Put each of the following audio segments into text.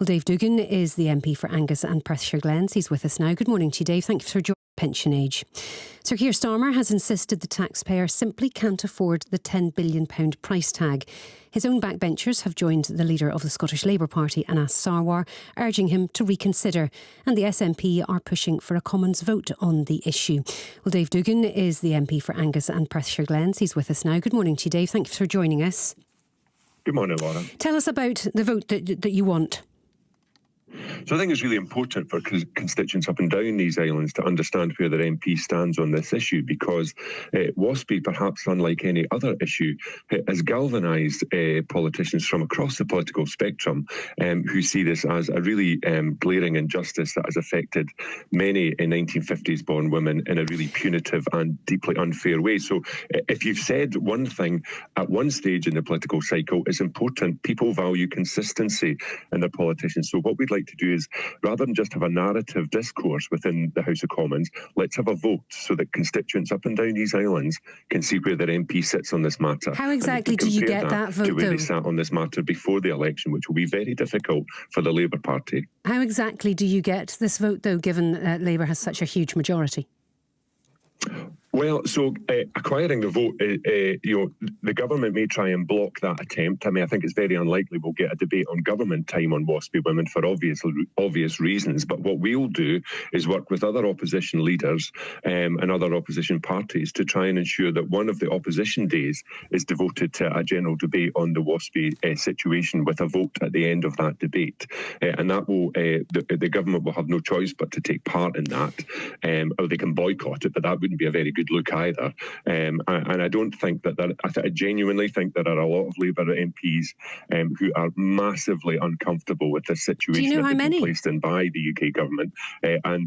Well, Dave Dugan is the MP for Angus and Perthshire Glens. He's with us now. Good morning to you, Dave. Thank you for joining pension age. Sir Keir Starmer has insisted the taxpayer simply can't afford the £10 billion price tag. His own backbenchers have joined the leader of the Scottish Labour Party, Anas Sarwar, urging him to reconsider. And the SNP are pushing for a Commons vote on the issue. Well, Dave Dugan is the MP for Angus and Perthshire Glens. He's with us now. Good morning to you, Dave. Thank you for joining us. Good morning, Laura. Tell us about the vote that you want. So I think it's really important for constituents up and down these islands to understand where their MP stands on this issue, because WASPI, perhaps unlike any other issue, has galvanised politicians from across the political spectrum who see this as a really glaring injustice that has affected many 1950s born women in a really punitive and deeply unfair way. So if you've said one thing at one stage in the political cycle, it's important people value consistency in their politicians. So what we'd like to do is, rather than just have a narrative discourse within the House of Commons, let's have a vote so that constituents up and down these islands can see where their MP sits on this matter. How exactly do you get that vote, to where though? They sat on this matter before the election, which will be very difficult for the Labour Party. How exactly do you get this vote, though, given Labour has such a huge majority? Well, so acquiring the vote, the government may try and block that attempt. I mean, I think it's very unlikely we'll get a debate on government time on WASPI women for obvious reasons. But what we'll do is work with other opposition leaders and other opposition parties to try and ensure that one of the opposition days is devoted to a general debate on the WASPI situation, with a vote at the end of that debate. And that will, the government will have no choice but to take part in that, or they can boycott it, but that wouldn't be a very good look either. And I don't think that I genuinely think there are a lot of Labour MPs who are massively uncomfortable with this situation. Do you know how many? Placed in by the UK government, and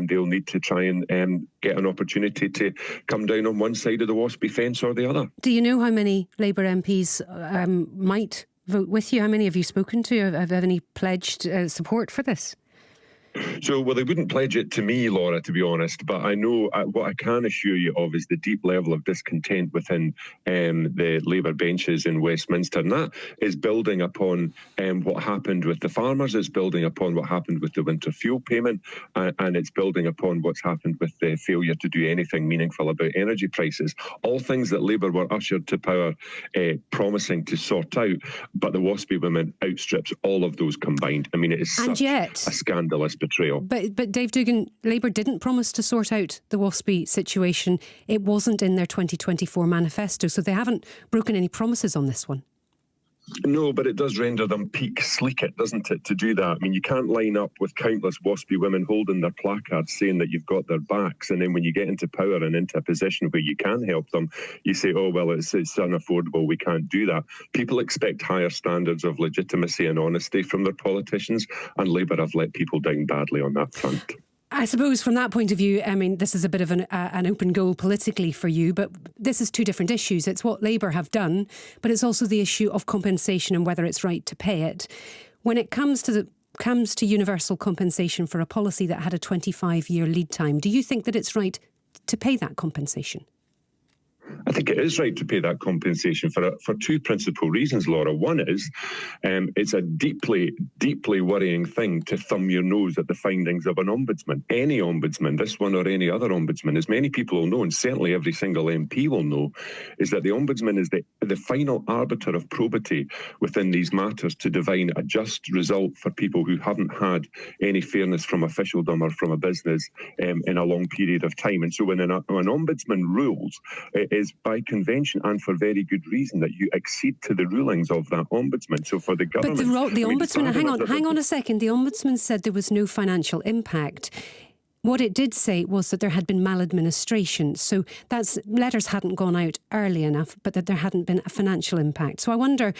they'll need to try and get an opportunity to come down on one side of the WASPI fence or the other. Do you know how many Labour MPs might vote with you? How many have you spoken to? Have any pledged support for this? So, well, they wouldn't pledge it to me, Laura, to be honest, but I know what I can assure you of is the deep level of discontent within the Labour benches in Westminster, and that is building upon what happened with the farmers, it's building upon what happened with the winter fuel payment, and it's building upon what's happened with the failure to do anything meaningful about energy prices, all things that Labour were ushered to power promising to sort out, but the WASPI women outstrips all of those combined. I mean, it is such a scandalous betrayal. But Dave Dugan, Labour didn't promise to sort out the WASPI situation. It wasn't in their 2024 manifesto, so they haven't broken any promises on this one. No, but it does render them peak sleek, doesn't it, to do that? I mean, you can't line up with countless WASPI women holding their placards saying that you've got their backs, and then when you get into power and into a position where you can help them, you say, oh, well, it's unaffordable, we can't do that. People expect higher standards of legitimacy and honesty from their politicians, and Labour have let people down badly on that front. I suppose from that point of view, I mean, this is a bit of an open goal politically for you, but this is two different issues. It's what Labour have done, but it's also the issue of compensation and whether it's right to pay it. When it comes to universal compensation for a policy that had a 25-year lead time, do you think that it's right to pay that compensation? I think it is right to pay that compensation for two principal reasons, Laura. One is it's a deeply, deeply worrying thing to thumb your nose at the findings of an ombudsman. Any ombudsman, this one or any other ombudsman, as many people will know, and certainly every single MP will know, is that the ombudsman is the final arbiter of probity within these matters to divine a just result for people who haven't had any fairness from officialdom or from a business in a long period of time. And so when an ombudsman rules, it is by convention and for very good reason that you accede to the rulings of that ombudsman. So for the government... But the ombudsman, hang on a second, the ombudsman said there was no financial impact. What it did say was that there had been maladministration. So letters hadn't gone out early enough, but that there hadn't been a financial impact. So I wonder,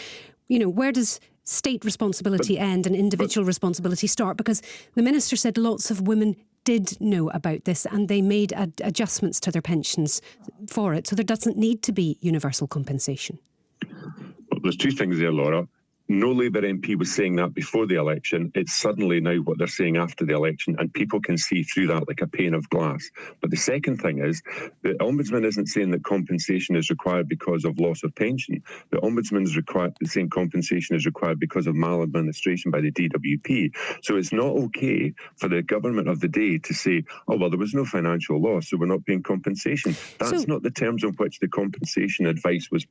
where does state responsibility end and individual responsibility start? Because the minister said lots of women did know about this and they made adjustments to their pensions for it. So there doesn't need to be universal compensation. Well, there's two things there, Laura. No Labour MP was saying that before the election. It's suddenly now what they're saying after the election, and people can see through that like a pane of glass. But the second thing is, the Ombudsman isn't saying that compensation is required because of loss of pension. The Ombudsman is saying compensation is required because of maladministration by the DWP. So it's not okay for the government of the day to say, oh, well, there was no financial loss, so we're not paying compensation. That's not the terms on which the compensation advice was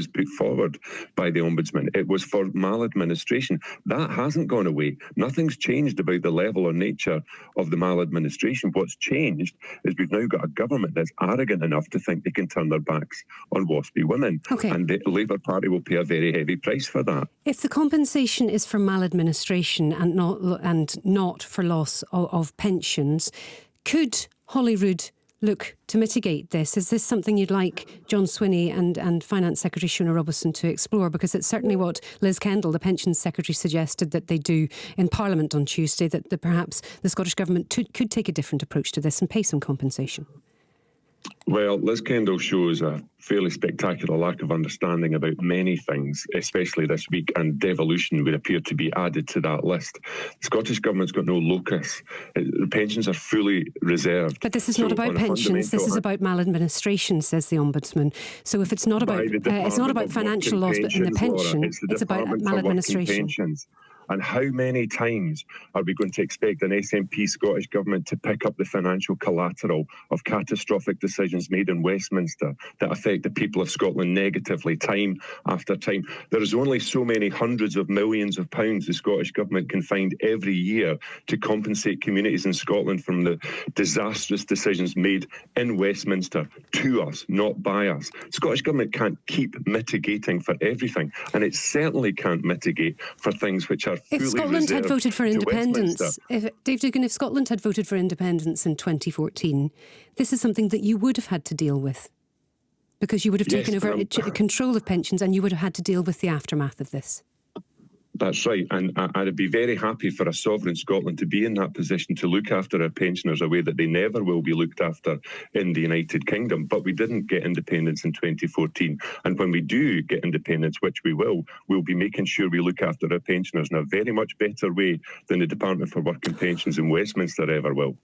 put forward by the Ombudsman. It was for maladministration. That hasn't gone away. Nothing's changed about the level or nature of the maladministration. What's changed is we've now got a government that's arrogant enough to think they can turn their backs on WASPy women. Okay. And the Labour Party will pay a very heavy price for that. If the compensation is for maladministration and not for loss of pensions, could Holyrood look to mitigate this? Is this something you'd like John Swinney and Finance Secretary Shona Robertson to explore? Because it's certainly what Liz Kendall, the Pensions Secretary, suggested that they do in Parliament on Tuesday, that perhaps the Scottish Government could take a different approach to this and pay some compensation. Well, Liz Kendall shows a fairly spectacular lack of understanding about many things, especially this week, and devolution would appear to be added to that list. The Scottish Government's got no locus. The pensions are fully reserved. But this is not about pensions, this is about maladministration, says the Ombudsman. So if it's not about financial loss in the pension, it's about maladministration. And how many times are we going to expect an SNP Scottish Government to pick up the financial collateral of catastrophic decisions made in Westminster that affect the people of Scotland negatively time after time? There is only so many hundreds of millions of pounds the Scottish Government can find every year to compensate communities in Scotland from the disastrous decisions made in Westminster to us, not by us. The Scottish Government can't keep mitigating for everything, and it certainly can't mitigate for things which are if Scotland had voted for independence, Dave Duggan, if Scotland had voted for independence in 2014, this is something that you would have had to deal with, because you would have taken over control of pensions and you would have had to deal with the aftermath of this. That's right, and I'd be very happy for a sovereign Scotland to be in that position to look after our pensioners a way that they never will be looked after in the United Kingdom. But we didn't get independence in 2014, and when we do get independence, which we will, we'll be making sure we look after our pensioners in a very much better way than the Department for Work and Pensions in Westminster ever will.